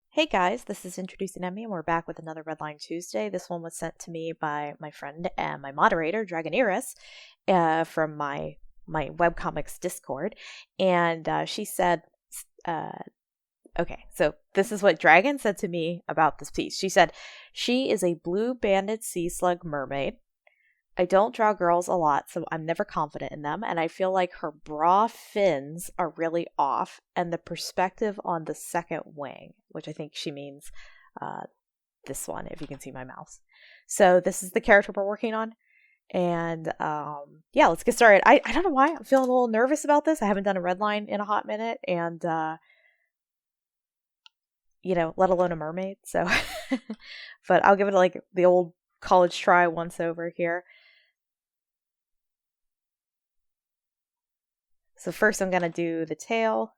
Hey guys, this is Introducing Emmy, and we're back with another Redline Tuesday. This one was sent to me by my friend and my moderator, Dragoneris, from my webcomics Discord, and she said, okay, so this is what Dragon said to me about this piece. She said, she is a blue banded sea slug mermaid. I don't draw girls a lot, so I'm never confident in them, and I feel like her bra fins are really off, and the perspective on the second wing, which I think she means this one, if you can see my mouse. So this is the character we're working on, and yeah, let's get started. I don't know why, I'm feeling a little nervous about this. I haven't done a Redline in a hot minute, and let alone a mermaid, so but I'll give it like the old college try once over here. So first I'm going to do the tail.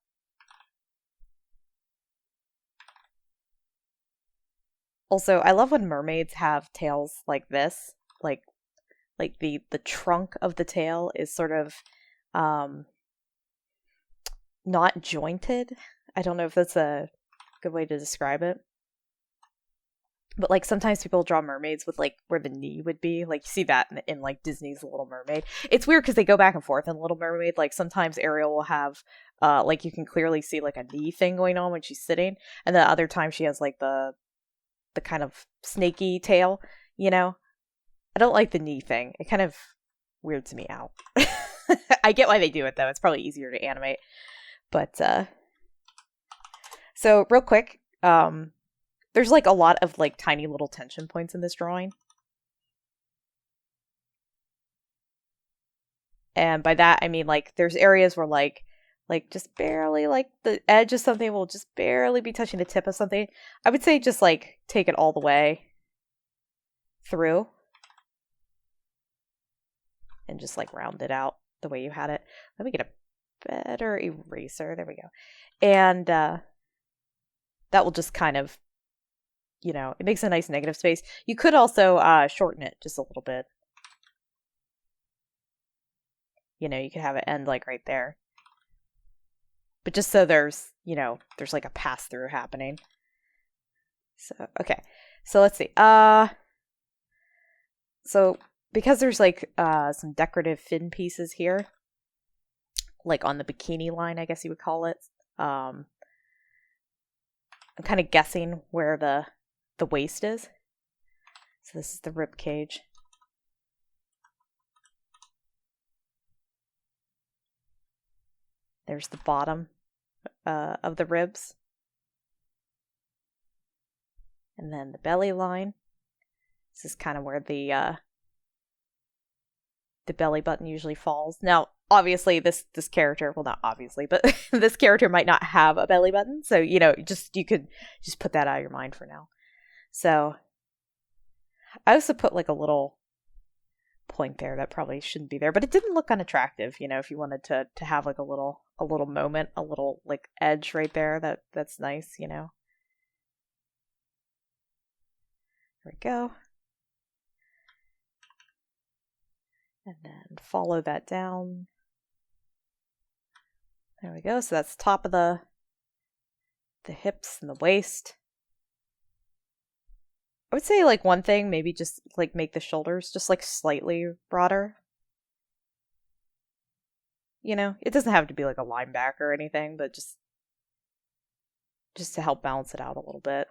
Also, I love when mermaids have tails like this. Like the trunk of the tail is sort of not jointed. I don't know if that's a good way to describe it. But like sometimes people draw mermaids with like where the knee would be. Like you see that in like Disney's Little Mermaid. It's weird because they go back and forth in Little Mermaid. Like sometimes Ariel will have like you can clearly see like a knee thing going on when she's sitting, and the other time she has like the kind of snaky tail. I don't like the knee thing. It kind of weirds me out. I get why they do it though. It's probably easier to animate. But so real quick, there's like a lot of like tiny little tension points in this drawing. And by that, I mean like there's areas where like just barely like the edge of something will just barely be touching the tip of something. I would say just like take it all the way through and just like round it out the way you had it. Let me get a better eraser. There we go. And that will just kind of, it makes a nice negative space. You could also shorten it just a little bit. You could have it end like right there. But just so there's like a pass through happening. So, okay. So let's see. So because there's like some decorative fin pieces here, like on the bikini line, I guess you would call it. I'm kind of guessing where the waist is. So this is the rib cage. There's the bottom of the ribs. And then the belly line. This is kind of where the belly button usually falls. Now, obviously, this character, well, not obviously, but this character might not have a belly button. So, you could just put that out of your mind for now. So, I also put like a little point there that probably shouldn't be there, but it didn't look unattractive, if you wanted to have like a little moment, a little like edge right there, that's nice, There we go. And then follow that down. There we go. So that's top of the hips and the waist. I would say like one thing, maybe just like make the shoulders just like slightly broader. It doesn't have to be like a linebacker or anything, but just to help balance it out a little bit.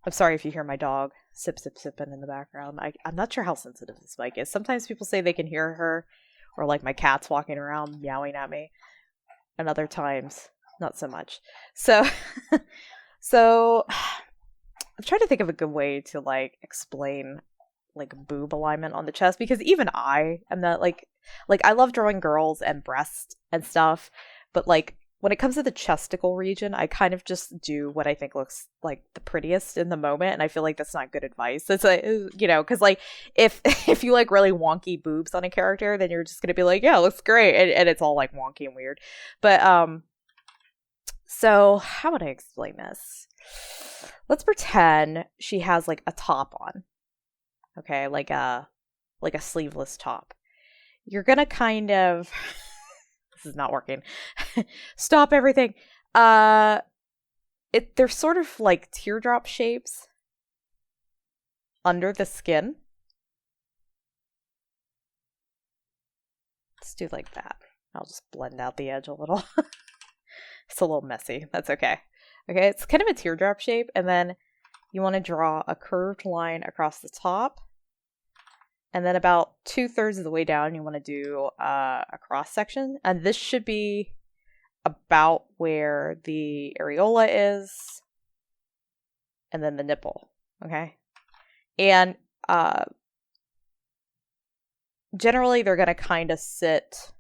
I'm sorry if you hear my dog sipping in the background. I'm not sure how sensitive this mic is. Sometimes people say they can hear her, or like my cat's walking around meowing at me. And other times, not so much. So I'm trying to think of a good way to like explain like boob alignment on the chest, because even I am not like I love drawing girls and breasts and stuff, but like when it comes to the chesticle region, I kind of just do what I think looks like the prettiest in the moment, and I feel like that's not good advice. It's like, because like if you like really wonky boobs on a character, then you're just gonna be like, yeah, it looks great, and it's all like wonky and weird. But so how would I explain this? Let's pretend she has like a top on, okay, like a sleeveless top. You're gonna kind of This is not working. Stop everything. They're sort of like teardrop shapes under the skin. Let's do like that. I'll just blend out the edge a little. It's a little messy. That's okay. Okay, it's kind of a teardrop shape, and then you want to draw a curved line across the top. And then about 2/3 of the way down, you want to do a cross section. And this should be about where the areola is. And then the nipple. Okay. And generally, they're going to kind of sit.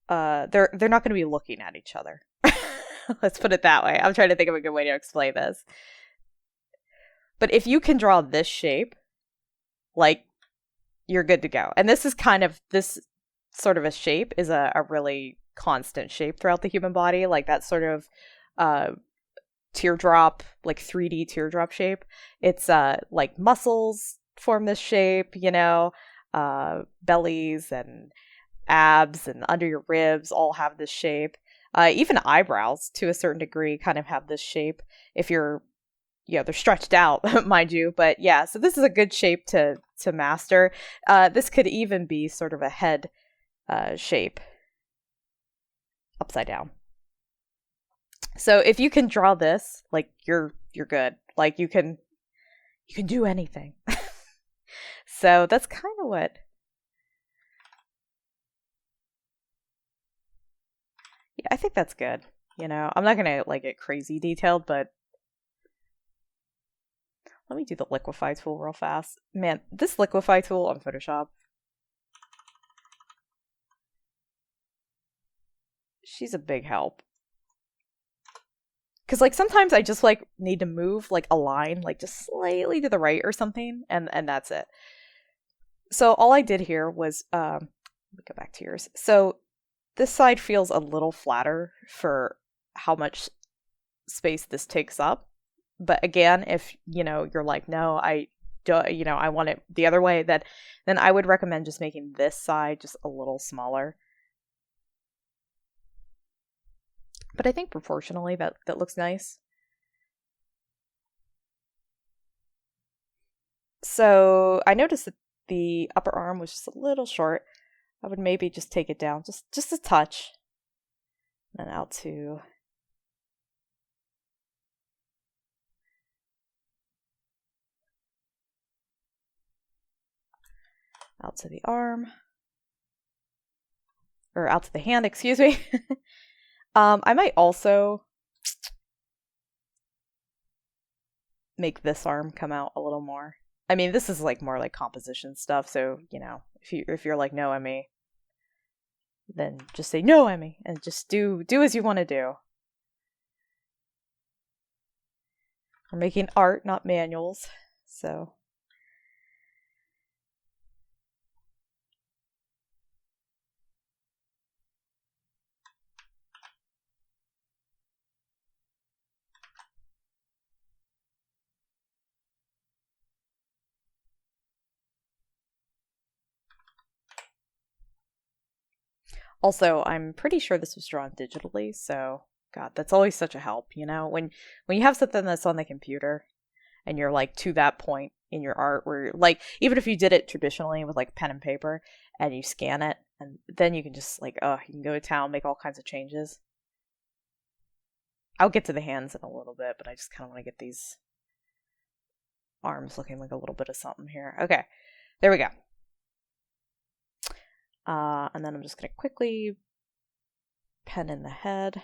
They're not going to be looking at each other. Let's put it that way. I'm trying to think of a good way to explain this. But if you can draw this shape, like, you're good to go. And this is kind of, this sort of a shape is a really constant shape throughout the human body. Like that sort of teardrop, like 3D teardrop shape. It's like muscles form this shape, you know, bellies and abs and under your ribs all have this shape. Even eyebrows, to a certain degree, kind of have this shape. If you're, they're stretched out, mind you. But yeah, so this is a good shape to master. This could even be sort of a head shape, upside down. So if you can draw this, like you're good. Like you can do anything. So that's kind of what. Yeah, I think that's good. You know, I'm not gonna like get crazy detailed, but let me do the liquify tool real fast. Man, this liquify tool on Photoshop, she's a big help. Because like sometimes I just like need to move like a line like just slightly to the right or something, and that's it. So all I did here was let me go back to yours. So this side feels a little flatter for how much space this takes up. But again, if you're like, no, I don't, I want it the other way, then I would recommend just making this side just a little smaller. But I think proportionally that looks nice. So I noticed that the upper arm was just a little short. I would maybe just take it down just a touch. And then out to the arm. Or out to the hand, excuse me. I might also make this arm come out a little more. I mean, this is like more like composition stuff, so if you're like, no, Emmy, then just say no, Emmy, and just do as you want to do. We're making art, not manuals, so. Also, I'm pretty sure this was drawn digitally, so God, that's always such a help, when you have something that's on the computer and you're like to that point in your art where like, even if you did it traditionally with like pen and paper and you scan it, and then you can just like, you can go to town, make all kinds of changes. I'll get to the hands in a little bit, but I just kind of want to get these arms looking like a little bit of something here. Okay, there we go. And then I'm just going to quickly pen in the head.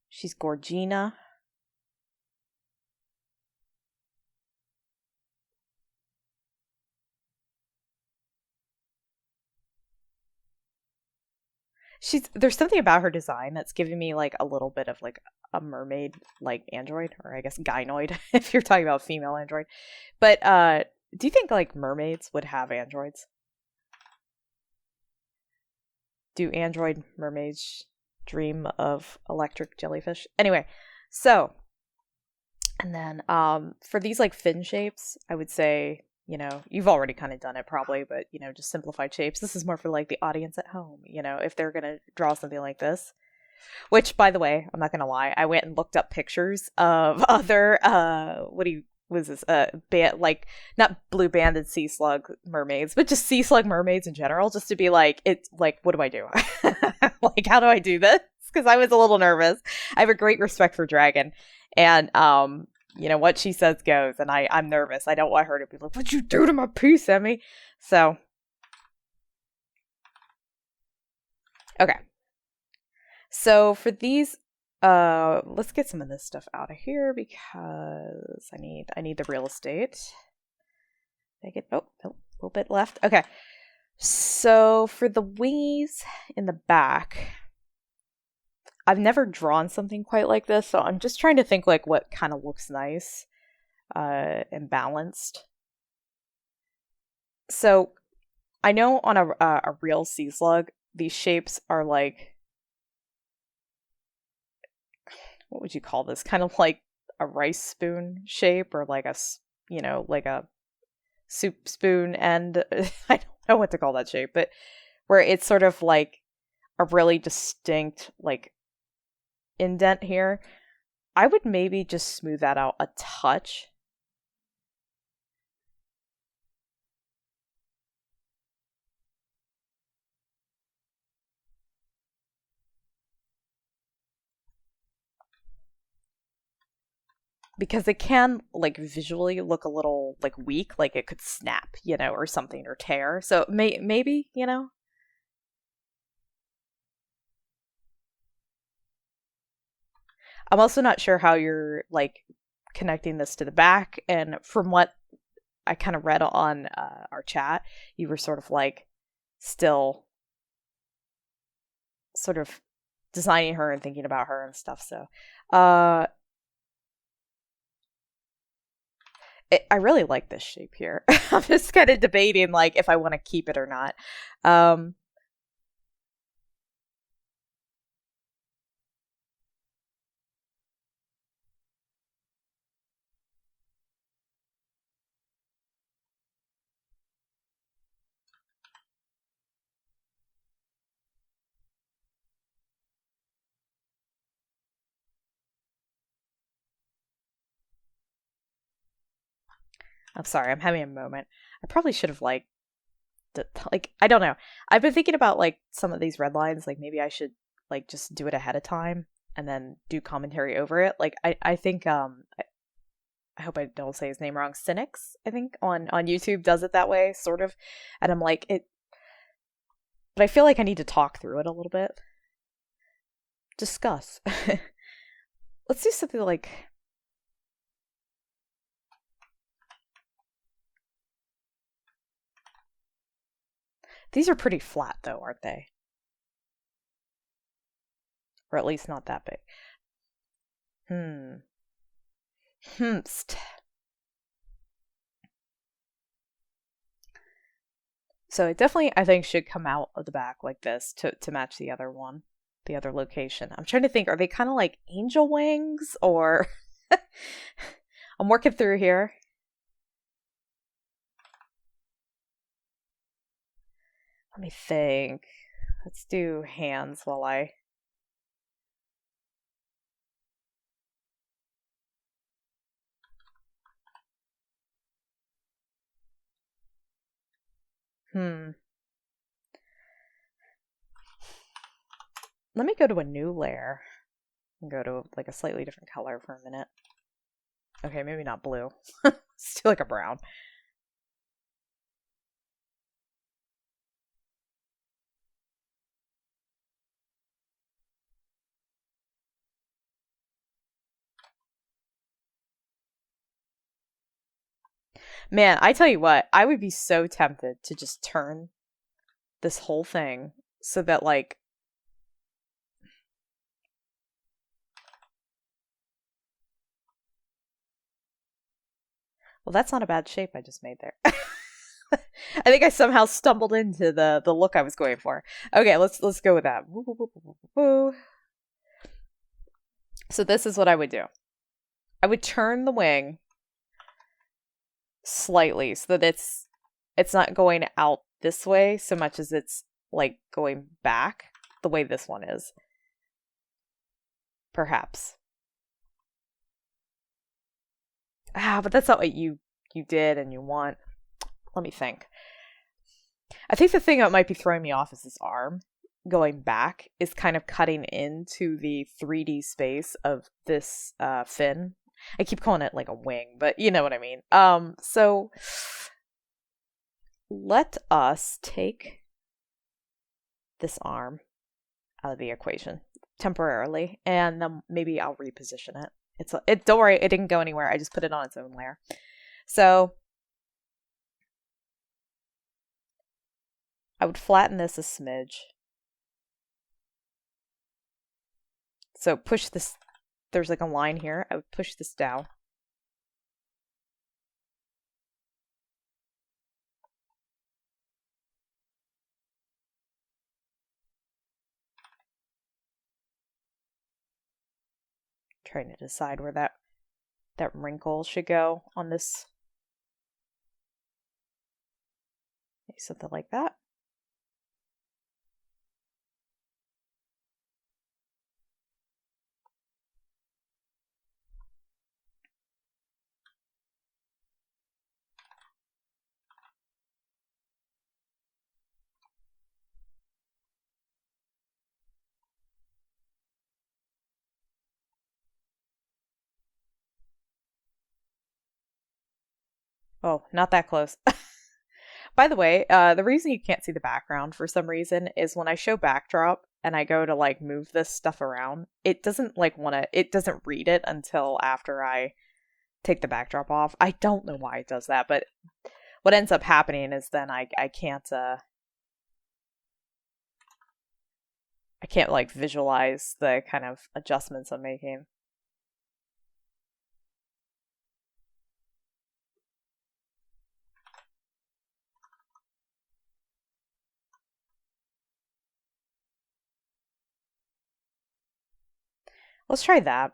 She's Gorgina. There's something about her design that's giving me like a little bit of like a mermaid like android, or I guess gynoid if you're talking about female android. But do you think like mermaids would have androids? Do android mermaids dream of electric jellyfish. Anyway, so, and then for these like fin shapes, I would say, you've already kind of done it probably, but just simplified shapes. This is more for like the audience at home, if they're going to draw something like this. Which, by the way, I'm not going to lie, I went and looked up pictures of other was this like not blue banded sea slug mermaids, but just sea slug mermaids in general, just to be like, it's like, what do I do? Like, how do I do this? Because I was a little nervous. I have a great respect for Dragon, and what she says goes, and I'm nervous. I don't want her to be like, what'd you do to my piece, Emmy? So okay, so for these, let's get some of this stuff out of here because I need the real estate. Make it, a little bit left. Okay. So for the wingies in the back, I've never drawn something quite like this, so I'm just trying to think like what kind of looks nice and balanced. So I know on a real sea slug, these shapes are like, what would you call this? Kind of like a rice spoon shape, or like like a soup spoon end. I don't know what to call that shape, but where it's sort of like a really distinct like indent here. I would maybe just smooth that out a touch. Because it can like visually look a little like weak, like it could snap, or something, or tear. So maybe. I'm also not sure how you're like connecting this to the back, and from what I kind of read on our chat, you were sort of like still sort of designing her and thinking about her and stuff. So I really like this shape here. I'm just kind of debating like if I want to keep it or not. I'm sorry, I'm having a moment. I probably should have like I don't know. I've been thinking about like some of these red lines, like maybe I should like just do it ahead of time and then do commentary over it. Like I think I hope I don't say his name wrong. Cynics, I think, on YouTube does it that way, sort of. And I'm like, but I feel like I need to talk through it a little bit. Discuss. Let's do something like, these are pretty flat though, aren't they? Or at least not that big. So it definitely, I think, should come out of the back like this to match the other one, the other location. I'm trying to think, are they kind of like angel wings, or I'm working through here. Let me think. Let's do hands while I... Let me go to a new layer and go to like a slightly different color for a minute. Okay, maybe not blue. Let's do like a brown. Man, I tell you what, I would be so tempted to just turn this whole thing so that like... Well, that's not a bad shape I just made there. I think I somehow stumbled into the look I was going for. Okay, let's go with that. Woo, woo, woo, woo, woo. So this is what I would do. I would turn the wing slightly so that it's not going out this way so much as it's like going back the way this one is. Perhaps. But that's not what you did and you want. Let me think. I think the thing that might be throwing me off is this arm going back is kind of cutting into the 3D space of this fin. I keep calling it like a wing, but you know what I mean. So let us take this arm out of the equation temporarily, and then maybe I'll reposition it. Don't worry, it didn't go anywhere. I just put it on its own layer. So I would flatten this a smidge. So push this, there's like a line here. I would push this down. Trying to decide where that wrinkle should go on this. Maybe something like that. Oh, not that close. By the way, the reason you can't see the background for some reason is when I show backdrop and I go to like move this stuff around, it doesn't like it doesn't read it until after I take the backdrop off. I don't know why it does that, but what ends up happening is then I can't like visualize the kind of adjustments I'm making. Let's try that.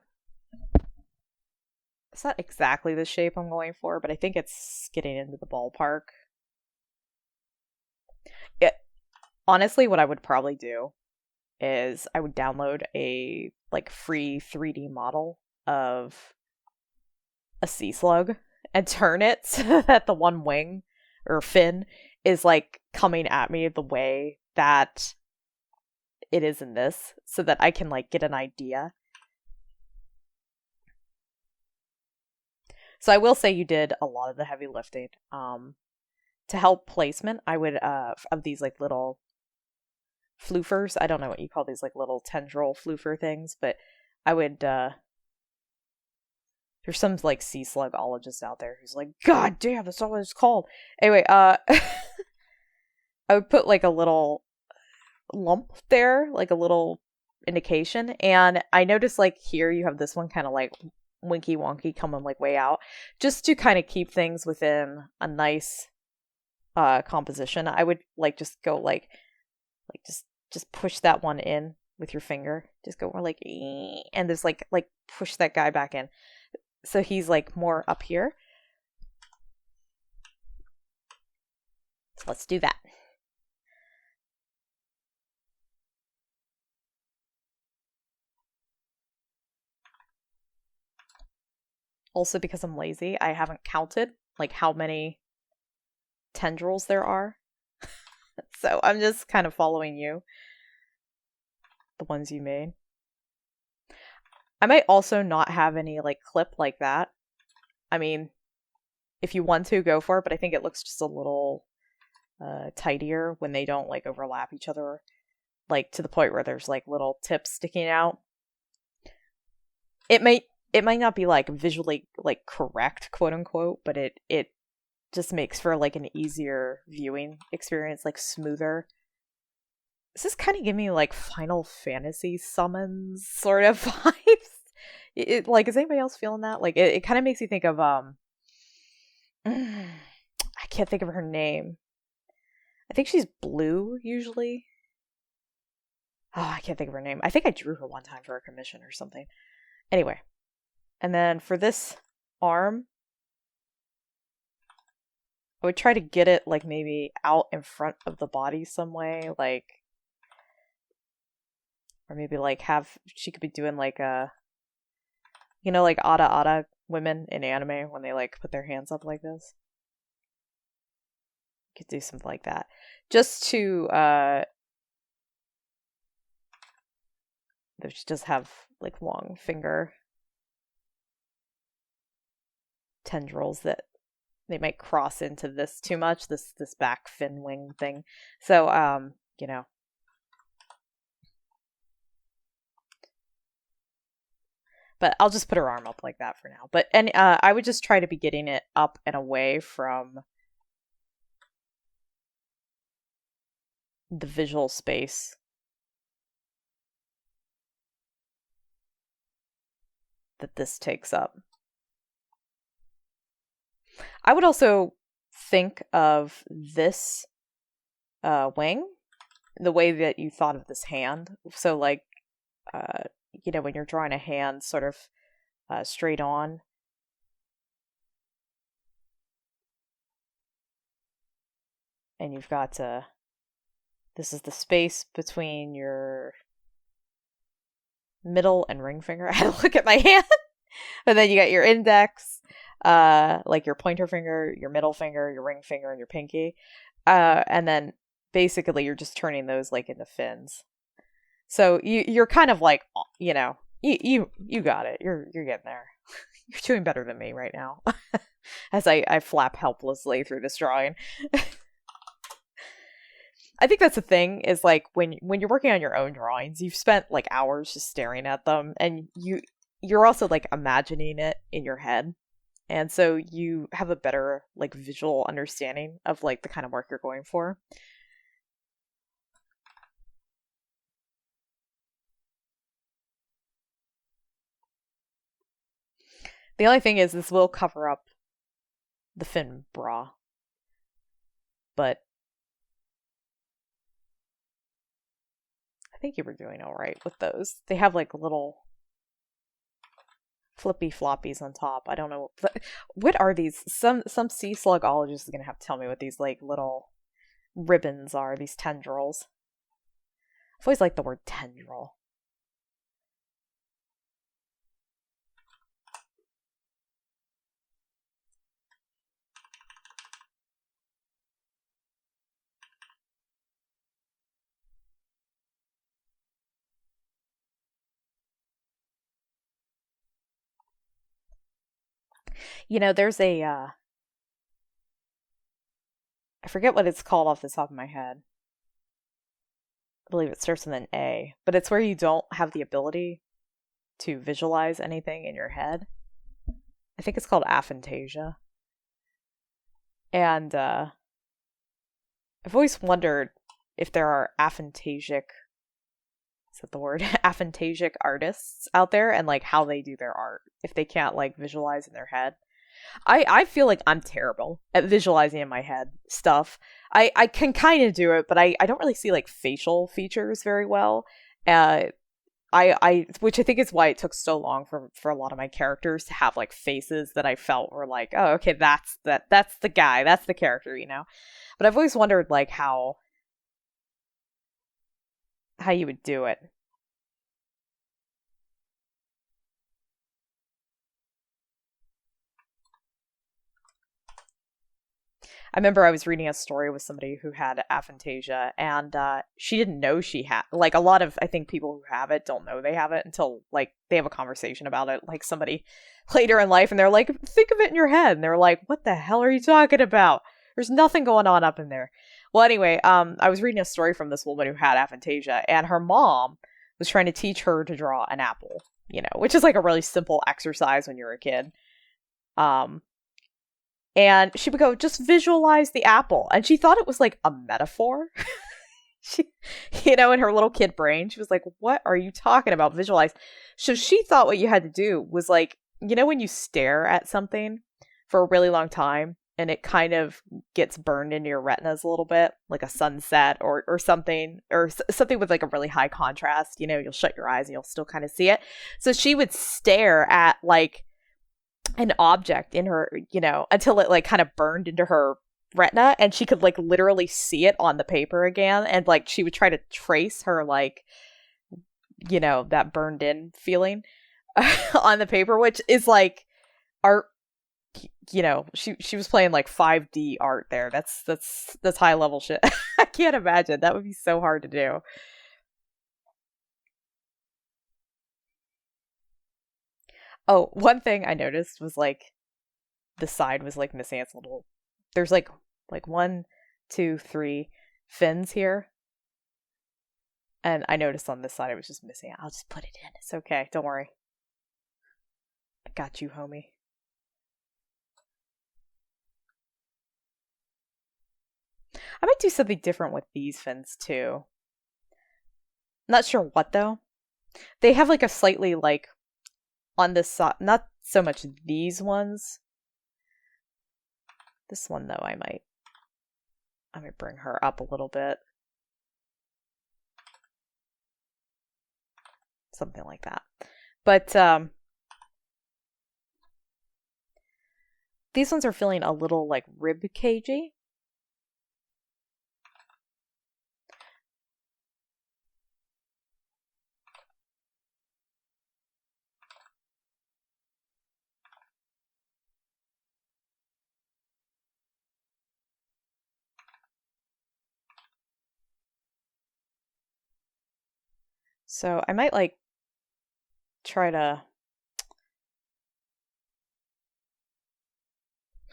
It's not exactly the shape I'm going for, but I think it's getting into the ballpark. Honestly, what I would probably do is I would download a like free 3D model of a sea slug and turn it so that the one wing or fin is like coming at me the way that it is in this so that I can like get an idea. So I will say you did a lot of the heavy lifting. To help placement, I would of these like little floofers. I don't know what you call these like little tendril floofer things, but I would there's some like sea slugologist out there who's like, God damn, that's not what it's called. Anyway, I would put like a little lump there, like a little indication, and I noticed like here you have this one kind of like winky wonky coming like way out, just to kind of keep things within a nice composition. I would like just go like just push that one in with your finger. Just go more like, and just like push that guy back in. So he's like more up here. So let's do that. Also, because I'm lazy, I haven't counted like how many tendrils there are. So I'm just kind of following you. The ones you made. I might also not have any like clip like that. I mean, if you want to, go for it, but I think it looks just a little tidier when they don't like overlap each other, like to the point where there's like little tips sticking out. It might not be like visually like correct, quote unquote, but it just makes for like an easier viewing experience, like smoother. This is kind of giving me like Final Fantasy summons sort of vibes. Like, is anybody else feeling that? Like, it kind of makes you think of I can't think of her name. I think she's blue usually. Oh, I can't think of her name. I think I drew her one time for a commission or something. Anyway, and then for this arm, I would try to get it like maybe out in front of the body some way, like, or maybe like she could be doing like a, like Ada women in anime when they like put their hands up like this. You could do something like that. Just to, she does have like long finger tendrils that they might cross into this too much, this back fin wing thing. So, but I'll just put her arm up like that for now. But I would just try to be getting it up and away from the visual space that this takes up. I would also think of this wing the way that you thought of this hand. So like, when you're drawing a hand sort of straight on, and you've got this is the space between your middle and ring finger. I had to look at my hand. And then you got your index, like your pointer finger, your middle finger, your ring finger, and your pinky. And then basically you're just turning those like into fins. So you're kind of like, you got it. You're getting there. You're doing better than me right now. As I flap helplessly through this drawing. I think that's the thing, is like when you're working on your own drawings, you've spent like hours just staring at them, and you're also like imagining it in your head. And so you have a better like visual understanding of like the kind of work you're going for. The only thing is this will cover up the fin bra. But I think you were doing all right with those. They have like little flippy floppies on top. I don't know. What are these? Some sea slugologist is going to have to tell me what these like little ribbons are, these tendrils. I've always liked the word tendril. There's a, I forget what it's called off the top of my head. I believe it starts with an A, but it's where you don't have the ability to visualize anything in your head. I think it's called aphantasia. And I've always wondered if there are aphantasic, is that the word? Aphantasic artists out there, and like how they do their art if they can't like visualize in their head. I feel like I'm terrible at visualizing in my head stuff. I can kind of do it, but I don't really see like facial features very well. Which I think is why it took so long for a lot of my characters to have like faces that I felt were like, oh, okay, that's the guy, that's the character, But I've always wondered like how you would do it. I remember I was reading a story with somebody who had aphantasia, and she didn't know she had, like, a lot of, I think, people who have it don't know they have it until, like, they have a conversation about it, like, somebody later in life, and they're like, think of it in your head, and they're like, what the hell are you talking about? There's nothing going on up in there. Well, anyway, I was reading a story from this woman who had aphantasia, and her mom was trying to teach her to draw an apple, which is, like, a really simple exercise when you're a kid. And she would go, just visualize the apple. And she thought it was like a metaphor. She, in her little kid brain, she was like, what are you talking about? Visualize. So she thought what you had to do was like, when you stare at something for a really long time and it kind of gets burned into your retinas a little bit, like a sunset or something, or something with like a really high contrast. You'll shut your eyes and you'll still kind of see it. So she would stare at like an object in her, until it like kind of burned into her retina, and she could like literally see it on the paper again, and like she would try to trace her like, that burned in feeling on the paper, which is like art. She was playing like 5D art there. That's high level shit. I can't imagine. That would be so hard to do. Oh, one thing I noticed was like the side was like missing its little. There's like one, two, three fins here, and I noticed on this side it was just missing. I'll just put it in. It's okay. Don't worry. I got you, homie. I might do something different with these fins too. Not sure what though. They have like a slightly like on this side, not so much these ones. This one though, I might bring her up a little bit. Something like that. But these ones are feeling a little like rib cagey. So I might like try to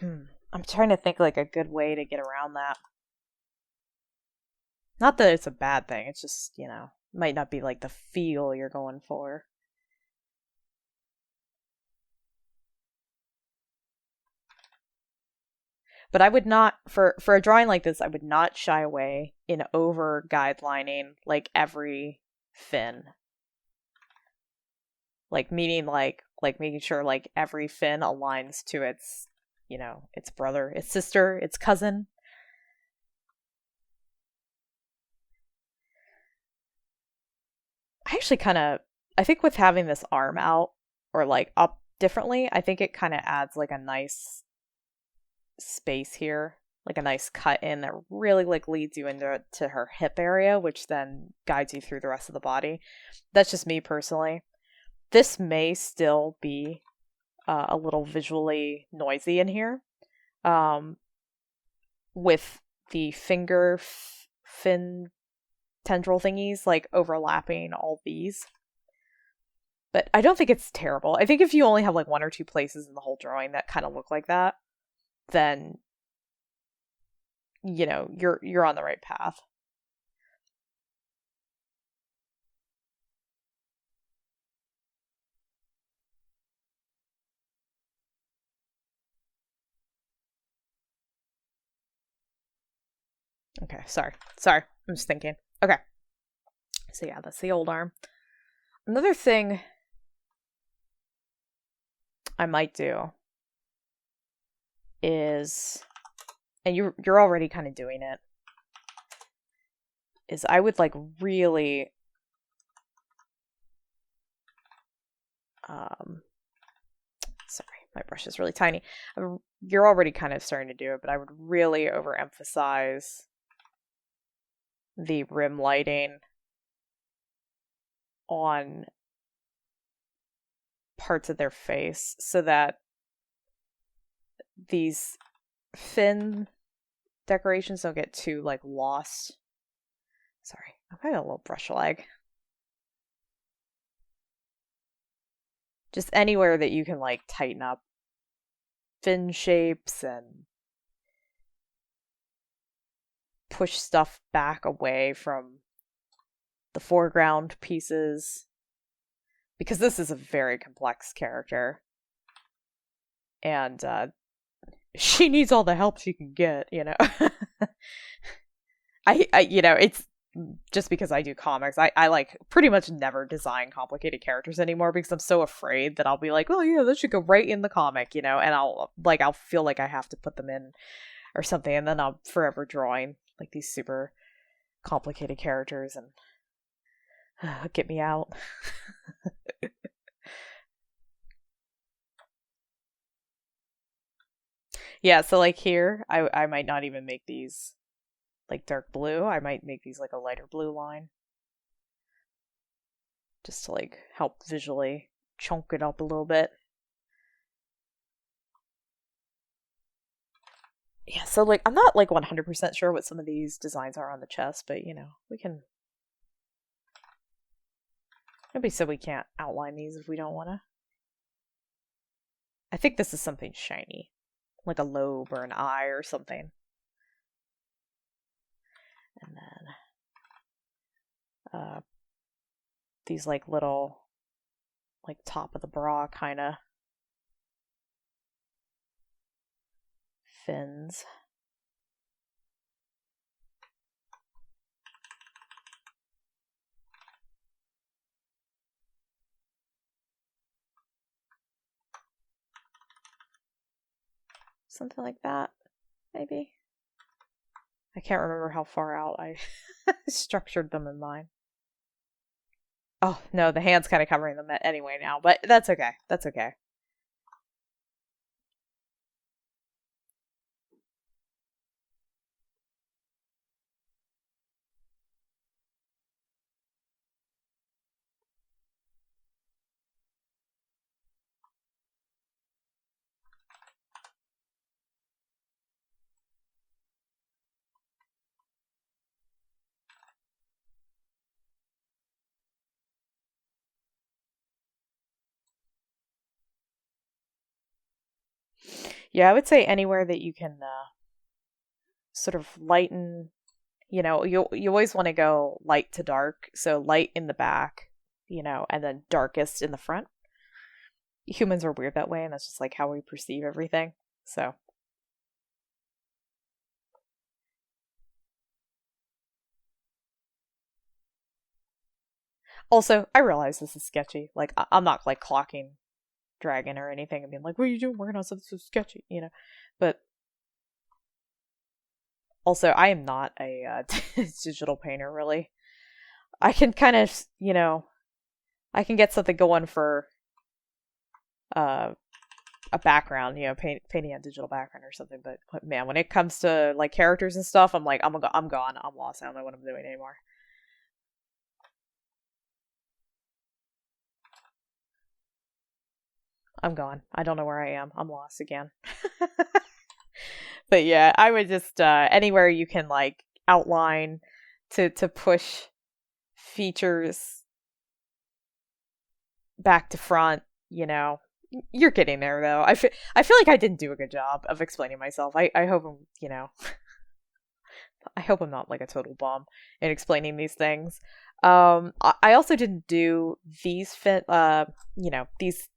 I'm trying to think like a good way to get around that. Not that it's a bad thing, it's just, might not be like the feel you're going for. But I would not, for a drawing like this, I would not shy away in over guidelining like every fin. Like meaning like making sure like every fin aligns to its, its brother, its sister, its cousin. I actually I think with having this arm out or like up differently, I think it kind of adds like a nice space here, like a nice cut in that really like leads you into her hip area, which then guides you through the rest of the body. That's just me personally. This may still be a little visually noisy in here, with the finger fin tendril thingies like overlapping all these. But I don't think it's terrible. I think if you only have like one or two places in the whole drawing that kind of look like that, then you're on the right path. Okay, sorry. I'm just thinking. Okay. So yeah, that's the old arm. Another thing I might do is, and you're already kind of doing it, is I would like really sorry, my brush is really tiny. You're already kind of starting to do it, but I would really overemphasize the rim lighting on parts of their face so that these fin decorations don't get too like lost. Sorry, I've got a little brush lag. Just anywhere that you can like tighten up fin shapes and push stuff back away from the foreground pieces, because this is a very complex character and she needs all the help she can get. I it's just because I do comics, I like pretty much never design complicated characters anymore because I'm so afraid that I'll be like, oh yeah, that should go right in the comic, and I'll feel like I have to put them in or something, and then I'm forever drawing like these super complicated characters and get me out. Yeah, so like here, I might not even make these like dark blue. I might make these like a lighter blue line just to like help visually chunk it up a little bit. Yeah, so like I'm not like 100% sure what some of these designs are on the chest, but we can. Nobody said we can't outline these if we don't want to. I think this is something shiny, like a lobe or an eye or something. And then these like little, like top of the bra kind of fins. Something like that, maybe. I can't remember how far out I structured them in mine. Oh, no, the hand's kind of covering them anyway now, but that's okay. That's okay. Yeah, I would say anywhere that you can sort of lighten, you always want to go light to dark, so light in the back, and then darkest in the front. Humans are weird that way, and that's just like how we perceive everything. So, also, I realize this is sketchy. Like, I'm not like clocking Dragon or anything. I mean, like, what are you doing working on something so sketchy? But also, I am not a digital painter, really. I can kind of, I can get something going for uh, a background, painting a digital background or something. But man, when it comes to like characters and stuff, I'm like, I'm gone. I'm lost. I don't know what I'm doing anymore. I'm gone. I don't know where I am. I'm lost again. But yeah, I would just anywhere you can like outline to push features back to front, you're getting there though. I feel like I didn't do a good job of explaining myself. I hope I'm, I hope I'm not like a total bum in explaining these things. I also didn't do these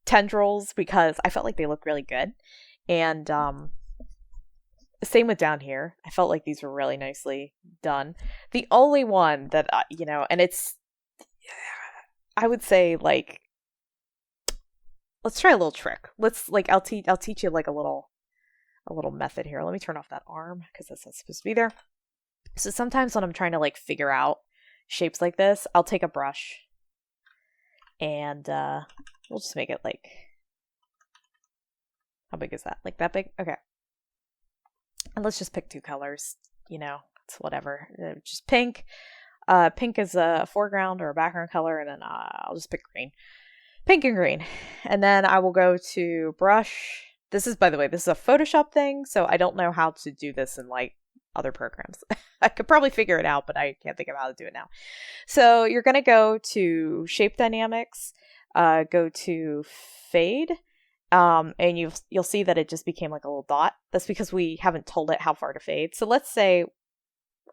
tendrils because I felt like they looked really good. And same with down here. I felt like these were really nicely done. The only one that, and I would say like, let's try a little trick. Let's like, I'll teach you like a little method here. Let me turn off that arm because that's not supposed to be there. So sometimes when I'm trying to like figure out shapes like this, I'll take a brush and we'll just make it like, how big is that? Like that big? Okay. And let's just pick two colors, it's whatever. Just pink. Pink is a foreground or a background color, and then I'll just pick green. Pink and green. And then I will go to brush. This is, by the way, this is a Photoshop thing, so I don't know how to do this in like other programs. I could probably figure it out, but I can't think of how to do it now. So you're going to go to Shape Dynamics, go to Fade, and you'll see that it just became like a little dot. That's because we haven't told it how far to fade. So let's say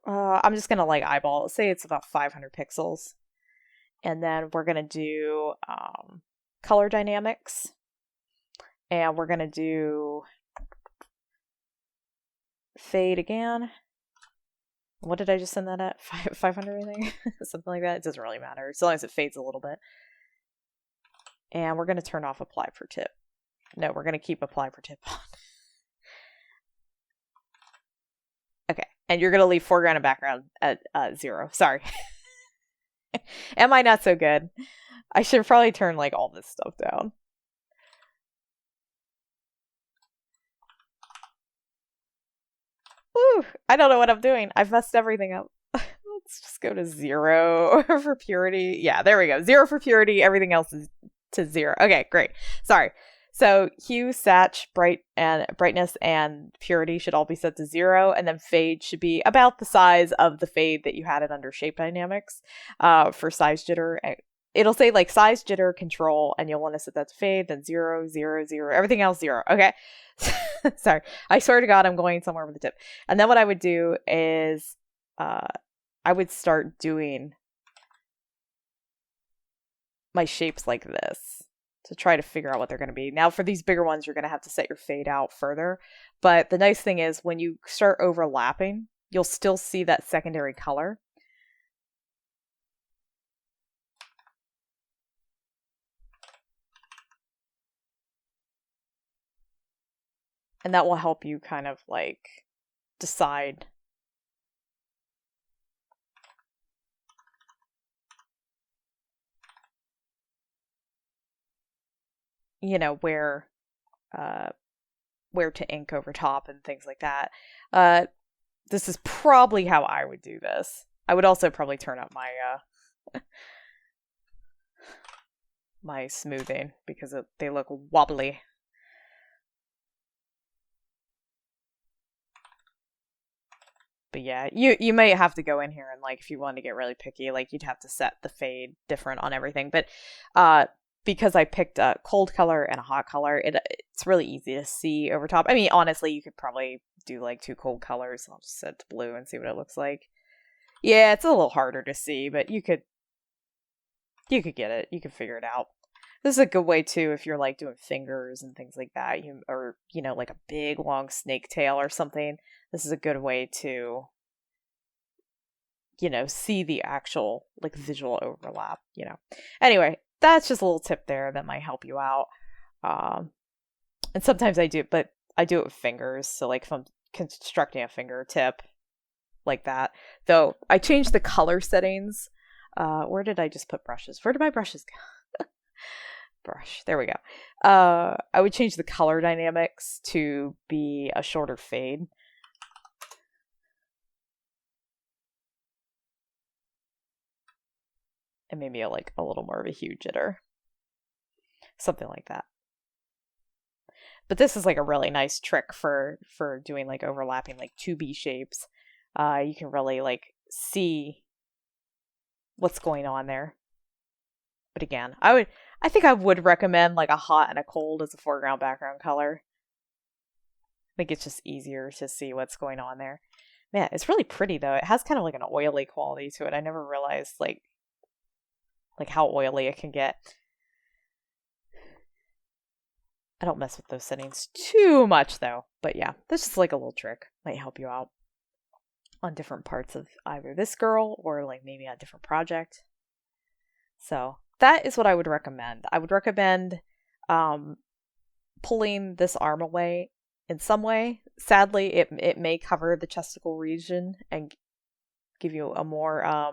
I'm just gonna like eyeball. Let's say it's about 500 pixels, and then we're gonna do color dynamics, and we're gonna do fade again. What did I just send that at? 500, I think? Something like that. It doesn't really matter, as long as it fades a little bit. And we're going to turn off apply per tip. No, we're going to keep apply per tip on. Okay, and you're going to leave foreground and background at 0. Sorry. Am I not so good? I should probably turn like all this stuff down. Woo! I don't know what I'm doing. I've messed everything up. Let's just go to 0 for purity. Yeah, there we go. 0 for purity. Everything else is to 0. Okay, great. Sorry. So hue, saturation, brightness, and purity should all be set to 0, and then fade should be about the size of the fade that you had it under shape dynamics. For size jitter, it'll say like size jitter control, and you'll want to set that to fade, then 0, 0, 0, everything else 0. Okay. Sorry. I swear to God, I'm going somewhere with the tip. And then what I would do is I would start doing my shapes like this to try to figure out what they're going to be. Now, for these bigger ones, you're going to have to set your fade out further. But the nice thing is when you start overlapping, you'll still see that secondary color. And that will help you kind of like decide where to ink over top and things like that. This is probably how I would do this. I would also probably turn up my my smoothing because they look wobbly. But yeah, you might have to go in here and like if you want to get really picky, like you'd have to set the fade different on everything. But because I picked a cold color and a hot color, it's really easy to see over top. I mean, honestly, you could probably do like 2 cold colors. I'll just set it to blue and see what it looks like. Yeah, it's a little harder to see, but you could get it. You could figure it out. This is a good way too if you're like doing fingers and things like that, or like a big long snake tail or something. This is a good way to see the actual like visual overlap. Anyway, that's just a little tip there that might help you out. And sometimes I do it with fingers. So like if I'm constructing a fingertip like that, though I changed the color settings. Where did I just put brushes? Where did my brushes go? Brush. There we go. I would change the color dynamics to be a shorter fade. And maybe a little more of a hue jitter. Something like that. But this is like a really nice trick for doing like overlapping like 2B shapes. You can really like see what's going on there. But again, I think I would recommend like a hot and a cold as a foreground background color. I think it's just easier to see what's going on there. Man, it's really pretty though. It has kind of like an oily quality to it. I never realized like how oily it can get. I don't mess with those settings too much though. But yeah, that's just like a little trick. Might help you out on different parts of either this girl or like maybe a different project. So that is what I would recommend. I would recommend pulling this arm away in some way. Sadly, it may cover the chesticle region and give you a more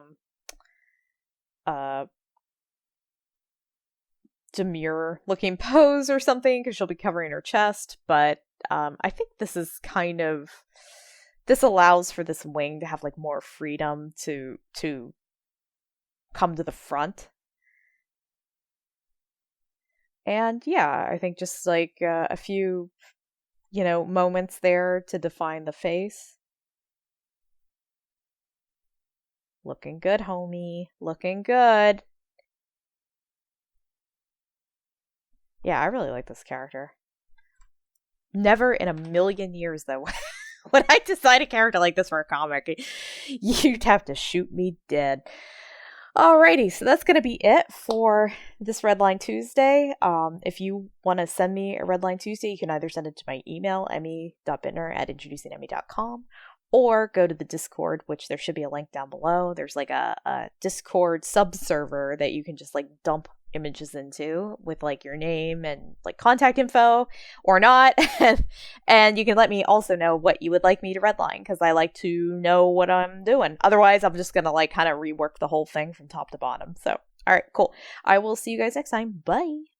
demure looking pose or something because she'll be covering her chest. But I think this allows for this wing to have like more freedom to come to the front. And yeah, I think just like a few, moments there to define the face. Looking good, homie. Looking good. Yeah, I really like this character. Never in a million years, though, would I decide a character like this for a comic. You'd have to shoot me dead. Alrighty, so that's going to be it for this Redline Tuesday. If you want to send me a Redline Tuesday, you can either send it to my email, emy.bitner@introducingemy.com, or go to the Discord, which there should be a link down below. There's like a Discord subserver that you can just like dump images into with like your name and like contact info or not. And you can let me also know what you would like me to redline, because I like to know what I'm doing. Otherwise, I'm just going to like kind of rework the whole thing from top to bottom. So, all right, cool. I will see you guys next time. Bye.